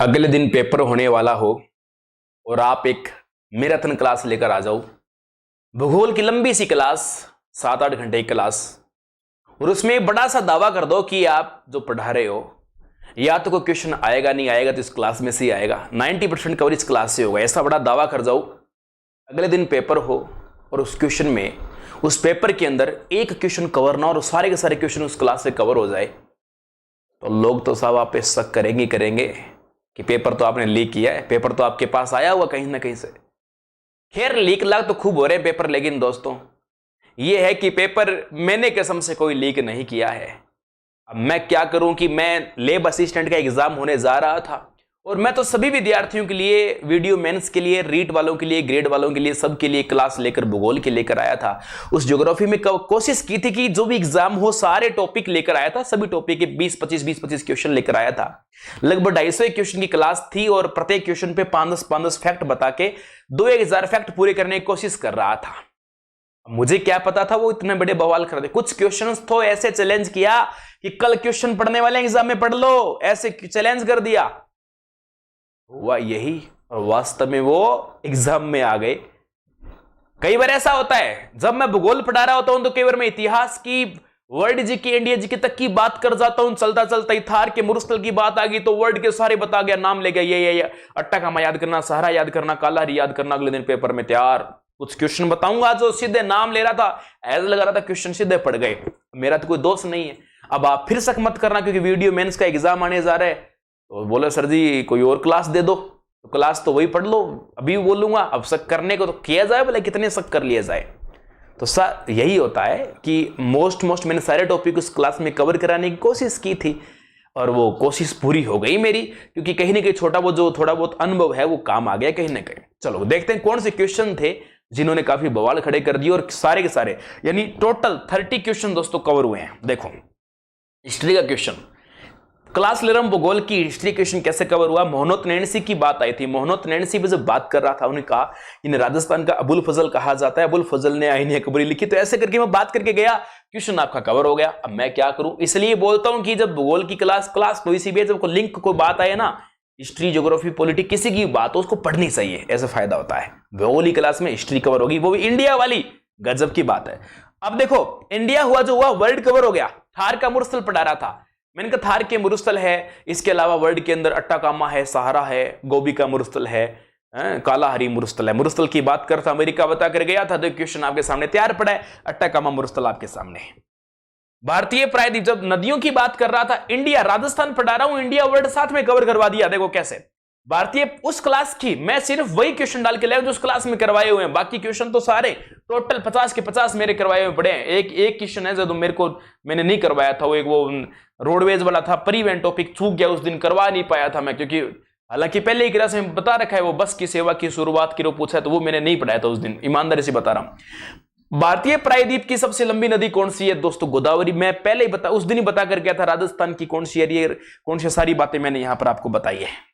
अगले दिन पेपर होने वाला हो और आप एक मैराथन क्लास लेकर आ जाओ। भूगोल की लंबी सी क्लास, 7-8 घंटे की क्लास, और उसमें एक बड़ा सा दावा कर दो कि आप जो पढ़ा रहे हो या तो कोई क्वेश्चन आएगा नहीं आएगा तो इस क्लास में से ही आएगा, 90% कवर इस क्लास से होगा, ऐसा बड़ा दावा कर जाओ। अगले दिन पेपर हो और उस क्वेश्चन में, उस पेपर के अंदर एक क्वेश्चन कवर ना और सारे के सारे क्वेश्चन उस क्लास से कवर हो जाए, तो लोग तो साहब आप पे शक करेंगे करेंगे कि पेपर तो आपने लीक किया है, पेपर तो आपके पास आया हुआ कहीं ना कहीं से। खैर लीक लाक तो खूब हो रहे हैं पेपर, लेकिन दोस्तों ये है कि पेपर मैंने कसम से कोई लीक नहीं किया है। अब मैं क्या करूं कि मैं लैब असिस्टेंट का एग्जाम होने जा रहा था और मैं तो सभी विद्यार्थियों के लिए, वीडियो मेंस के लिए, रीट वालों के लिए, ग्रेड वालों के लिए, सबके लिए क्लास लेकर भूगोल के लेकर आया था। उस ज्योग्राफी में कोशिश की थी कि जो भी एग्जाम हो सारे टॉपिक लेकर आया था, सभी टॉपिक के 20-25 क्वेश्चन लेकर आया था। लगभग 250 क्वेश्चन की क्लास थी और प्रत्येक क्वेश्चन पे 5-10 फैक्ट बता के 2-1000 फैक्ट पूरे करने की कोशिश कर रहा था। मुझे क्या पता था वो इतने बड़े बवाल कर दे। कुछ क्वेश्चंस तो ऐसे चैलेंज किया कि कल क्वेश्चन पढ़ने वाले एग्जाम में पढ़ लो, ऐसे चैलेंज कर दिया। हुआ यही और वास्तव में वो एग्जाम में आ गए। कई बार ऐसा होता है, जब मैं भूगोल पढ़ा रहा होता हूं तो कई बार मैं इतिहास की, वर्ल्ड जी की, इंडिया जी की तक की बात कर जाता हूं, चलता चलता ही थार के मुरस्तल की बात आ गई तो वर्ल्ड के सारे बता गया, नाम ले गया, ये अट्टा कामा याद करना, सहारा याद करना, कालाहरी याद करना, अगले दिन पेपर में तैयार। कुछ क्वेश्चन बताऊंगा जो सीधे नाम ले रहा था, ऐसा लग रहा था क्वेश्चन सीधे पड़ गए। मेरा तो कोई दोस्त नहीं है। अब आप फिर शक मत करना क्योंकि वीडियो मेंस का एग्जाम आने जा रहा है, तो बोले सर जी कोई और क्लास दे दो, तो क्लास तो वही पढ़ लो। अभी बोलूंगा, अब शक करने को तो किया जाए, बोले कितने शक कर लिया जाए। तो सर यही होता है कि मोस्ट मैंने सारे टॉपिक उस क्लास में कवर कराने की कोशिश की थी और वो कोशिश पूरी हो गई मेरी, क्योंकि कहीं ना कहीं थोड़ा बहुत अनुभव है वो काम आ गया कहीं ना कहीं। चलो देखते हैं कौन से क्वेश्चन थे जिन्होंने काफी बवाल खड़े कर दिए और सारे के सारे, यानी टोटल 30 क्वेश्चन दोस्तों कवर हुए हैं। देखो हिस्ट्री का क्वेश्चन, क्लास ले रहा हूं भूगोल की, हिस्ट्री क्वेश्चन कैसे कवर हुआ। मोहम्मद नैन्सी की बात आई थी। मोहम्मद नैन्सी पे जब बात कर रहा था उन्होंने कहा इन्हें राजस्थान का अबुल फजल कहा जाता है, अबुल फजल ने आईन अकबरी लिखी। तो ऐसे करके मैं बात करके गया, क्वेश्चन आपका कवर हो गया। अब मैं क्या करूं, इसलिए बोलता हूं कि जब भूगोल की क्लास कोई सी भी, जब लिंक कोई बात आए ना, हिस्ट्री, ज्योग्राफी, पॉलिटिक्स, किसी की बात हो उसको पढ़नी चाहिए, ऐसा फायदा होता है। भूगोल की क्लास में हिस्ट्री कवर होगी, वो भी इंडिया वाली, गजब की बात है। अब देखो इंडिया हुआ जो हुआ, वर्ल्ड कवर हो गया। थार का मुरस्तल पढ़ा रहा था, मैंने कहा थार के मुरस्तल है, इसके अलावा वर्ल्ड के अंदर अट्टाकामा है, सहारा है, गोबी का मुरस्तल है, कालाहरी मुरस्तल है। मुरस्तल की बात करता अमेरिका बता कर गया था, तो क्वेश्चन आपके सामने तैयार पड़ा है, अट्टाकामा मुरस्तल आपके सामने। भारतीय प्रायद्वीप, जब नदियों की बात कर रहा था, इंडिया, राजस्थान पढ़ा रहा हूं, इंडिया वर्ल्ड साथ में कवर करवा दिया। देखो कैसे, भारतीय उस क्लास की मैं सिर्फ वही क्वेश्चन डाल के लाया जो उस क्लास में करवाए हुए हैं, बाकी क्वेश्चन तो सारे टोटल 50 के 50 मेरे करवाए हुए पड़े हैं। एक क्वेश्चन है जो मैंने नहीं करवाया था, वो रोडवेज वाला था, परिवहन टॉपिक छूट गया, उस दिन करवा नहीं पाया था मैं, क्योंकि हालांकि पहले ही क्लास में बता रखा है वो बस की सेवा की शुरुआत की, वो पूछा है तो वो मैंने नहीं पढ़ाया था उस दिन, ईमानदारी से बता रहा हूं। भारतीय प्रायद्वीप की सबसे लंबी नदी कौन सी है दोस्तों? गोदावरी। मैं पहले ही उस दिन ही बता कर गया था राजस्थान की कौन सी है, कौन सी सारी बातें मैंने यहां पर आपको बताई है।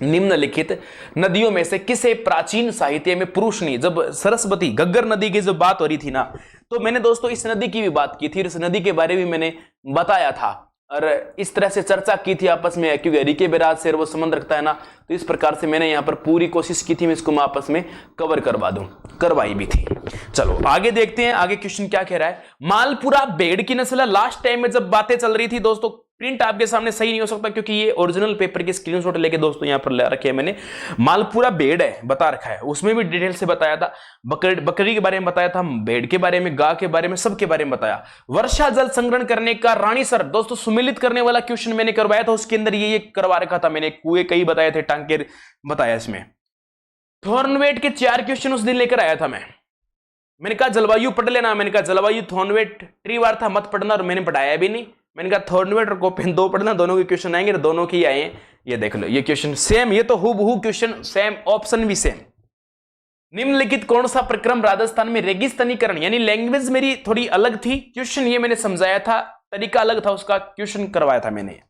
निम्नलिखित नदियों में से किसे प्राचीन साहित्य में पुरुष नहीं, जब सरस्वती घग्गर नदी की जब बात हो रही थी ना, तो मैंने दोस्तों इस नदी की भी बात की थी, इस नदी के बारे में मैंने बताया था और इस तरह से चर्चा की थी आपस में, क्योंकि हरि के बिराज से वो संबंध रखता है ना, तो इस प्रकार से मैंने यहां पर पूरी कोशिश की थी मैं इसको मैं आपस में कवर करवा दूं, करवाई भी थी। चलो आगे देखते हैं, आगे क्वेश्चन क्या कह रहा है। मालपुरा भेड़ की नस्ल है। लास्ट टाइम में जब बातें चल रही थी दोस्तों, प्रिंट आपके सामने सही नहीं हो सकता क्योंकि ये ओरिजिनल पेपर की स्क्रीनशॉट लेके दोस्तों यहां पर ले रखे हैं मैंने। मालपुरा भेड़ है बता रखा है, उसमें भी डिटेल से बताया था, बकरी के बारे में बताया था, भेड़ के बारे में, गाय के बारे में, सबके बारे में बताया। वर्षा जल संग्रहण करने का रानीसर दोस्तों सुमिलित करने वाला क्वेश्चन मैंने करवाया था, उसके अंदर ये करवा रखा था मैंने, कुएं कई बताए थे, टांके बताया इसमें। थॉर्नवेट के 4 क्वेश्चन उस दिन लेकर आया था मैंने कहा जलवायु पढ़ लेना, मैंने कहा जलवायु थॉर्नवेट ट्रीवार था मत पढ़ना, और मैंने पढ़ाया भी नहीं। मैंने कहा थॉर्नवेट और कोपेन 2 पढ़ना, दोनों के क्वेश्चन आएंगे, दोनों के ही आए हैं। ये देख लो, ये क्वेश्चन सेम, ये तो हूबहू क्वेश्चन सेम, ऑप्शन भी सेम। निम्नलिखित कौन सा प्रक्रम राजस्थान में रेगिस्तानीकरण, यानी लैंग्वेज मेरी थोड़ी अलग थी, क्वेश्चन ये मैंने समझाया था, तरीका अलग था उसका, क्वेश्चन करवाया था मैंने।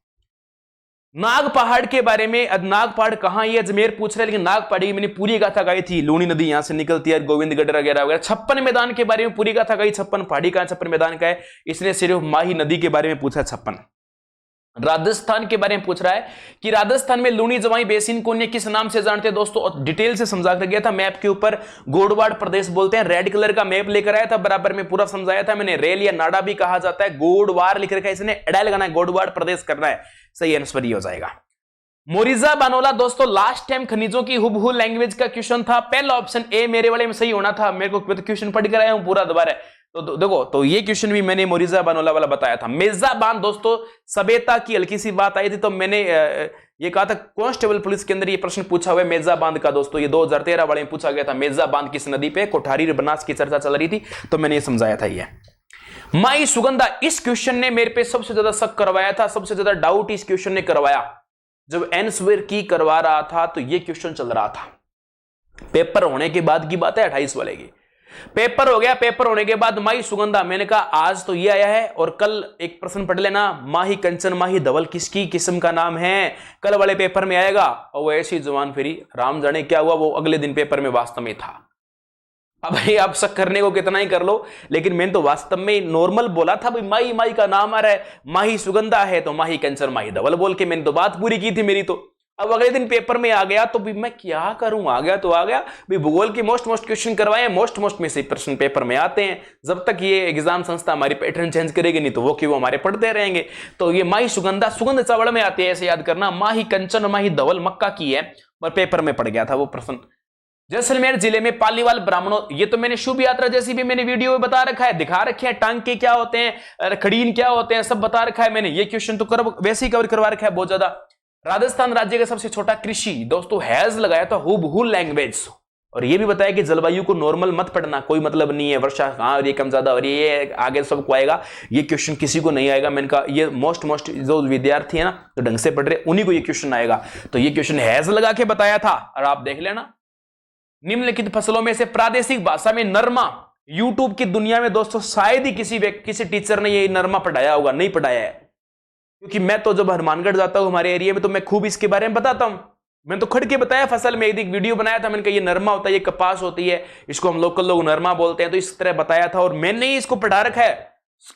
नाग पहाड़ के बारे में, नाग पहाड़ कहां, ये अजमेर पूछ रहे, लेकिन नाग पहाड़ की मैंने पूरी गाथा गाई थी, लूनी नदी यहां से निकलती है, गोविंदगढ़ वगैरह वगैरह। 56 मैदान के बारे में पूरी गाथा गाई, 56 पहाड़ी कहां, 56 मैदान का है, इसने सिर्फ माही नदी के बारे में पूछा 56। राजस्थान के बारे में पूछ रहा है कि राजस्थान में लूनी जवाई बेसिन को किस नाम से जानते हैं दोस्तों, और डिटेल से समझा कर गया था मैप के ऊपर। गोडवाड़ प्रदेश बोलते हैं। रेड कलर का मैप लेकर आया था, बराबर में पूरा समझाया था मैंने। रेल या नाडा भी कहा जाता है। गोडवाड़ लिख रखा है, इसने एडा लगाना है, गोडवाड़ प्रदेश करना है। सही आंसर ये हो जाएगा। मोरिजा बानोला दोस्तों लास्ट टाइम खनिजों की हुबहू लैंग्वेज का क्वेश्चन था। पहला ऑप्शन ए मेरे वाले में सही होना था। मेरे को क्वेश्चन पढ़ कर आया हूं पूरा दोबारा। तो देखो, तो ये क्वेश्चन भी मैंने मोरिजा बानोला वाला बताया था। मेजाबान दोस्तों सभ्यता की हल्की सी बात आई थी, तो मैंने ये कहा था कांस्टेबल पुलिस के अंदर ये प्रश्न पूछा हुआ है मेजाबान का दोस्तों। ये 2013 वाले में पूछा गया था। मेजाबान किस नदी पे कोठारी बनास की चर्चा चल रही थी, तो मैंने ये समझाया था। ये माई सुगंधा, इस क्वेश्चन ने मेरे पे सबसे ज्यादा शक करवाया था, सबसे ज्यादा डाउट इस क्वेश्चन ने करवाया। जब एनस्वेयर की करवा रहा था तो ये क्वेश्चन चल रहा था। पेपर होने के बाद की बात है 28 वाले की। पेपर हो गया, पेपर होने के बाद माही सुगंधा, मैंने कहा आज तो ये आया है और कल एक प्रश्न पढ़ लेना, माही कंचन माही धवल किसकी किस्म का नाम है, कल वाले पेपर में आएगा। और वो ऐसी जुबान फिरी, राम जाने क्या हुआ, वो अगले दिन पेपर में वास्तव में था। अब भाई आप शक करने को कितना ही कर लो, लेकिन मैंने तो वास्तव में नॉर्मल बोला था भाई, माही माही का नाम आ रहा है, माही सुगंधा है तो माही कंचन माही धवल बोल के मैंने तो बात पूरी की थी मेरी। तो अब अगले दिन पेपर में आ गया तो भी मैं क्या करूं, आ गया तो आ गया भाई। भूगोल की मोस्ट क्वेश्चन करवाए, मोस्ट में से प्रश्न पेपर में आते हैं। जब तक ये एग्जाम संस्था हमारी पैटर्न चेंज करेगी नहीं तो वो क्यों हमारे पढ़ते रहेंगे। तो ये माही सुगंधा सुगंध चावल में आती है, ऐसे याद करना। माही कंचन माही धवल मक्का की है, और पेपर में पड़ गया था वो प्रश्न। जैसलमेर जिले में पालीवाल ब्राह्मणों, ये तो मैंने शुभ यात्रा जैसी भी मैंने वीडियो में बता रखा है, दिखा रखे हैं, टांके क्या होते हैं, खड़ीन क्या होते हैं, सब बता रखा है मैंने। ये क्वेश्चन तो वैसे ही कवर करवा रखा है बहुत ज्यादा। राजस्थान राज्य का सबसे छोटा कृषि दोस्तों हैज लगाया था हुबहू लैंग्वेज, और ये भी बताया कि जलवायु को नॉर्मल मत पढ़ना, कोई मतलब नहीं है, वर्षा हाँ और ये कम ज्यादा और ये आगे सबको आएगा, ये क्वेश्चन किसी को नहीं आएगा। मैंने कहा ये मोस्ट जो विद्यार्थी है ना तो ढंग से पढ़ रहे उन्हीं को ये क्वेश्चन आएगा। तो ये क्वेश्चन हैज लगा के बताया था, और आप देख लेना। निम्नलिखित फसलों में से प्रादेशिक भाषा में नरमा, यूट्यूब की दुनिया में दोस्तों शायद ही किसी टीचर ने ये नरमा पढ़ाया होगा, नहीं पढ़ाया है। क्योंकि मैं तो जब हनुमानगढ़ जाता हूं हमारे एरिया में तो मैं खूब इसके बारे में बताता हूं। मैंने तो खड़ के बताया, फसल में एक वीडियो बनाया था, मैंने कहा ये नरमा होता है, ये कपास होती है, इसको हम लोकल लोग नरमा बोलते हैं, तो इस तरह बताया था। और मैंने ही इसको पढ़ा रखा है,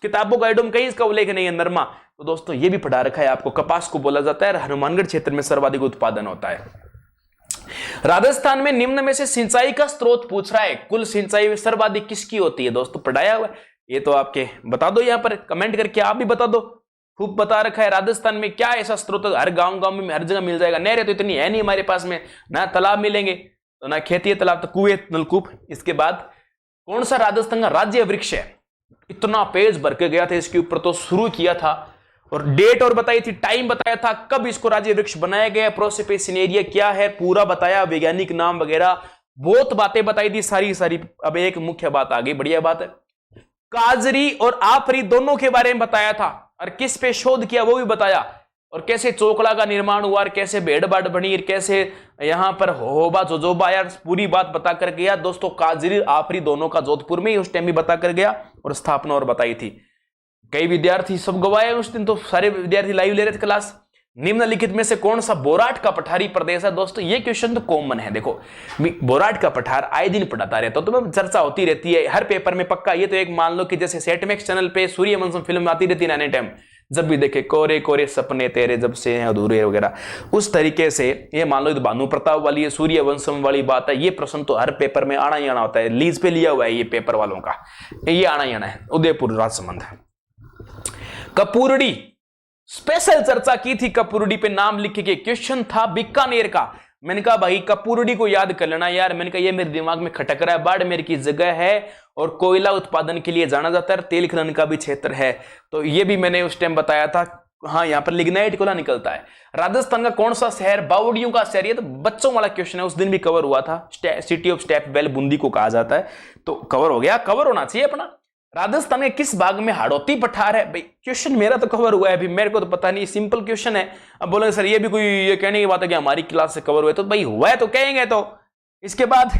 किताबों गाइडों में कहीं इसका उल्लेख नहीं है नरमा। तो दोस्तों ये भी पढ़ा रखा है आपको, कपास को बोला जाता है, हनुमानगढ़ क्षेत्र में सर्वाधिक उत्पादन होता है। राजस्थान में निम्न में से सिंचाई का स्रोत पूछ रहा है, कुल सिंचाई सर्वाधिक किसकी होती है दोस्तों, पढ़ाया हुआ है। ये तो आपके बता दो, यहां पर कमेंट करके आप भी बता दो, खूब बता रखा है। राजस्थान में क्या ऐसा स्रोत, हर गांव में हर जगह मिल जाएगा। नहरें तो इतनी है नहीं हमारे पास में, ना तालाब मिलेंगे तो ना खेती है, तालाब तो कुएं नलकूप। इसके बाद कौन सा राजस्थान का राज्य वृक्ष है, इतना पेज भर के गया था इसके ऊपर, तो शुरू किया था और डेट और बताई थी, टाइम बताया था, कब इसको राज्य वृक्ष बनाया गया, प्रोसेपेशन एरिया क्या है पूरा बताया, वैज्ञानिक नाम वगैरह बहुत बातें बताई थी सारी। अब एक मुख्य बात आ गई, बढ़िया बात है। काजरी और आफरी दोनों के बारे में बताया था, और किस पे शोध किया वो भी बताया, और कैसे चोकड़ा का निर्माण हुआ, और कैसे भेड़ बाड़ बनी, कैसे यहां पर होबा जोजोबा, यार पूरी बात बता कर गया दोस्तों। काजरी आफरी दोनों का जोधपुर में ही उस टाइम भी बता कर गया, और स्थापना और बताई थी। कई विद्यार्थी सब गवाए उस दिन, तो सारे विद्यार्थी लाइव ले रहे थे क्लास। निम्नलिखित में से कौन सा बोराट का पठारी प्रदेश है दोस्तों, ये क्वेश्चन तो कॉमन है। देखो बोराट का पठार आए दिन पढ़ाता रहता हूं, तो चर्चा होती रहती है हर पेपर में पक्का। ये तो एक मान लो कि जैसे सेटमैक्स चैनल पे सूर्यवंशम फिल्म आती रहती है, टाइम जब भी देखे कोरे कोरे सपने तेरे जब से हैं अधूरे वगैरह, उस तरीके से ये मान लो भानु प्रताप वाली सूर्यवंशम वाली बात है। ये प्रश्न तो हर पेपर में आना ही आना होता है, लीज पे लिया हुआ है ये पेपर वालों का, ये आना ही आना है। उदयपुर राजसमंद, कपूरड़ी स्पेशल चर्चा की थी, कपूरड़ी पे नाम लिख के क्वेश्चन था बीकानेर का। मैंने कहा भाई कपूरड़ी को याद कर लेना यार, मैंने कहा ये मेरे दिमाग में खटक रहा है। बाड़मेर की जगह है और कोयला उत्पादन के लिए जाना जाता है, तेल खनन का भी क्षेत्र है, तो ये भी मैंने उस टाइम बताया था। हाँ यहाँ पर लिग्नाइट कोयला निकलता है। राजस्थान का कौन सा शहर बावड़ियों का शहर, ये तो बच्चों वाला क्वेश्चन है, उस दिन भी कवर हुआ था। City of step well Bundi को कहा जाता है, तो कवर हो गया, कवर होना चाहिए अपना। राजस्थान के किस भाग में हाड़ौती पठार है, भाई क्वेश्चन मेरा तो कवर हुआ है, अभी मेरे को तो पता नहीं, सिंपल क्वेश्चन है। अब बोलेंगे सर ये भी कोई ये कहने की बात है कि हमारी क्लास से कवर हुआ है, तो भाई हुआ है तो कहेंगे। तो इसके बाद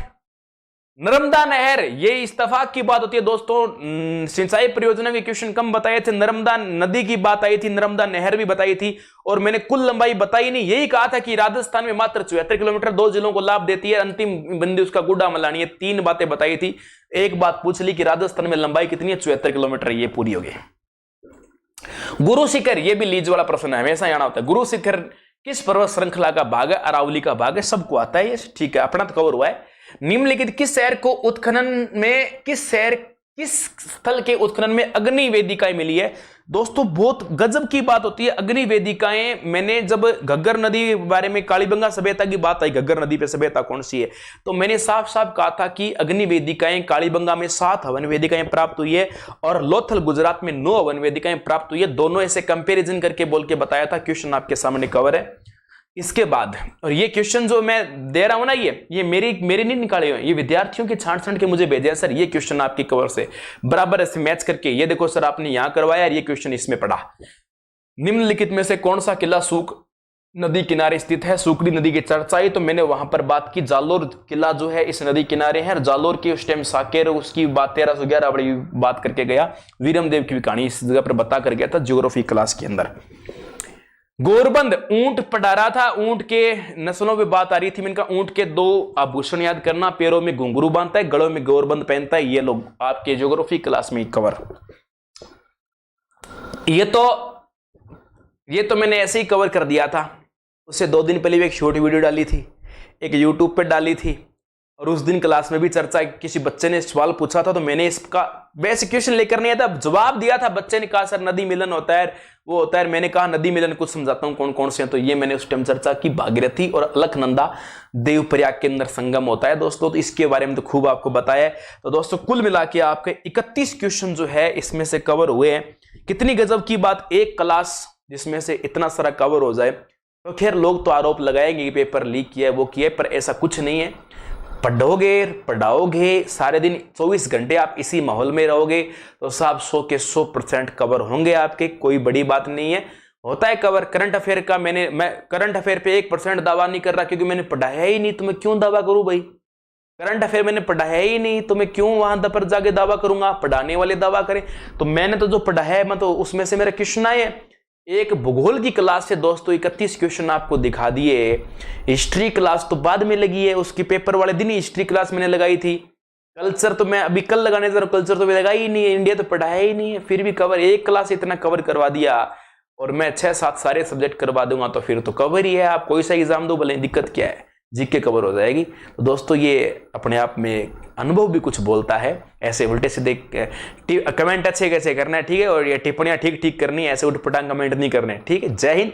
नर्मदा नहर, ये इत्तेफाक की बात होती है दोस्तों, सिंचाई परियोजना के क्वेश्चन कम बताए थे, नर्मदा नदी की बात आई थी, नर्मदा नहर भी बताई थी, और मैंने कुल लंबाई बताई नहीं, यही कहा था कि राजस्थान में मात्र 74 किलोमीटर 2 जिलों को लाभ देती है, अंतिम बिंदु उसका गुड्डा मलानी है। 3 बातें बताई थी, एक बात पूछ ली कि राजस्थान में लंबाई कितनी है, 74 किलोमीटर, ये पूरी हो गई। गुरु शिखर, ये भी लीज वाला प्रश्न है, हमेशा आना होता है। गुरु शिखर किस पर्वत श्रृंखला का भाग है? अरावली का भाग है, सबको आता है ये, ठीक है, अपना तो कवर हुआ है। निम्नलिखित किस शहर को उत्खनन में, किस स्थल के उत्खनन में अग्नि वेदिकाएं मिली है? दोस्तों बहुत गजब की बात होती है अग्नि वेदिकाएं। मैंने जब घग्गर नदी के बारे में, कालीबंगा सभ्यता की बात आई, घग्गर नदी पे सभ्यता कौन सी है, तो मैंने साफ साफ कहा था कि अग्नि वेदिकाएं कालीबंगा में 7 हवन वेदिकाएं प्राप्त हुई है और लोथल गुजरात में 9 हवन वेदिकाएं प्राप्त हुई है। दोनों ऐसे कंपेरिजन करके बोल के बताया था। क्वेश्चन आपके सामने कवर है। इसके बाद, और ये क्वेश्चन जो मैं दे रहा हूं ना, ये मेरे नहीं निकाले हुए, ये विद्यार्थियों के छांट के मुझे भेजे हैं सर। ये क्वेश्चन आपकी कवर से बराबर ऐसे मैच करके, ये देखो सर आपने यहां करवाया और ये क्वेश्चन इसमें पढ़ा। निम्नलिखित में से कौन सा किला सूख नदी किनारे स्थित है? सूखड़ी नदी की चर्चा आई तो मैंने वहां पर बात की, जालोर किला जो है इस नदी किनारे है। जालोर की उस टाइम साकेर, उसकी बात 1311 बड़ी बात करके गया। वीरम देव की भी कहानी इस जगह पर बता कर गया था ज्योग्राफी क्लास के अंदर। गोरबंद ऊंट पढ़ा रहा था, ऊंट के नस्लों पे बात आ रही थी। मैंने कहा ऊंट के 2 आभूषण याद करना, पैरों में घुंघरू बांधता है, गलों में गोरबंद पहनता है। ये लोग आपके ज्योग्राफी क्लास में कवर। ये तो मैंने ऐसे ही कवर कर दिया था। उससे 2 दिन पहले भी एक शॉर्ट वीडियो डाली थी, एक यूट्यूब पे डाली थी, और उस दिन क्लास में भी चर्चा, किसी बच्चे ने सवाल पूछा था तो मैंने इसका बेसिक क्वेश्चन लेकर नहीं आया था, जवाब दिया था। बच्चे ने कहा सर नदी मिलन होता है, वो होता है। मैंने कहा नदी मिलन कुछ समझाता हूं कौन कौन से हैं। तो ये मैंने उस टाइम चर्चा की, भागीरथी और अलकनंदा देवप्रयाग के अंदर संगम होता है दोस्तों। तो इसके बारे में तो खूब आपको बताया है। तो दोस्तों कुल मिला के आपके 31 क्वेश्चन जो है इसमें से कवर हुए हैं। कितनी गजब की बात, एक क्लास जिसमें से इतना सारा कवर हो जाए। तो खैर लोग तो आरोप लगाएंगे कि पेपर लीक किया है, वो किया है, पर ऐसा कुछ नहीं है। पढ़ोगे, पढ़ाओगे, सारे दिन 24 घंटे आप इसी माहौल में रहोगे तो साहब 100 के 100% कवर होंगे आपके। कोई बड़ी बात नहीं है, होता है कवर। करंट अफेयर का मैं करंट अफेयर पे 1% दावा नहीं कर रहा, क्योंकि मैंने पढ़ाया ही नहीं। तो मैं क्यों दावा करूं भाई? करंट अफेयर मैंने पढ़ाया ही नहीं तो मैं क्यों वहां पर जाके दावा करूंगा? पढ़ाने वाले दावा करें। तो मैंने तो जो पढ़ाया है, मैं तो उसमें से मेरा क्वेश्चन आए। एक भूगोल की क्लास से दोस्तों 31 क्वेश्चन आपको दिखा दिए। हिस्ट्री क्लास तो बाद में लगी है, उसकी पेपर वाले दिन ही हिस्ट्री क्लास मैंने लगाई थी। कल्चर तो मैं अभी कल लगाने जा रहा हूं, कल्चर तो मैं लगाई ही नहीं है, इंडिया तो पढ़ाया ही नहीं है, फिर भी कवर। एक क्लास इतना कवर करवा दिया और मैं 6-7 सारे सब्जेक्ट करवा दूंगा तो फिर तो कवर ही है। आप कोई सा एग्जाम दो भले, दिक्कत क्या है, जीके कवर हो जाएगी। तो दोस्तों ये अपने आप में अनुभव भी कुछ बोलता है। ऐसे उल्टे सीधे कमेंट अच्छे कैसे करना है, ठीक है, और ये टिप्पणियां ठीक करनी है, ऐसे उठपटांग कमेंट नहीं करने, ठीक है। जय हिंद।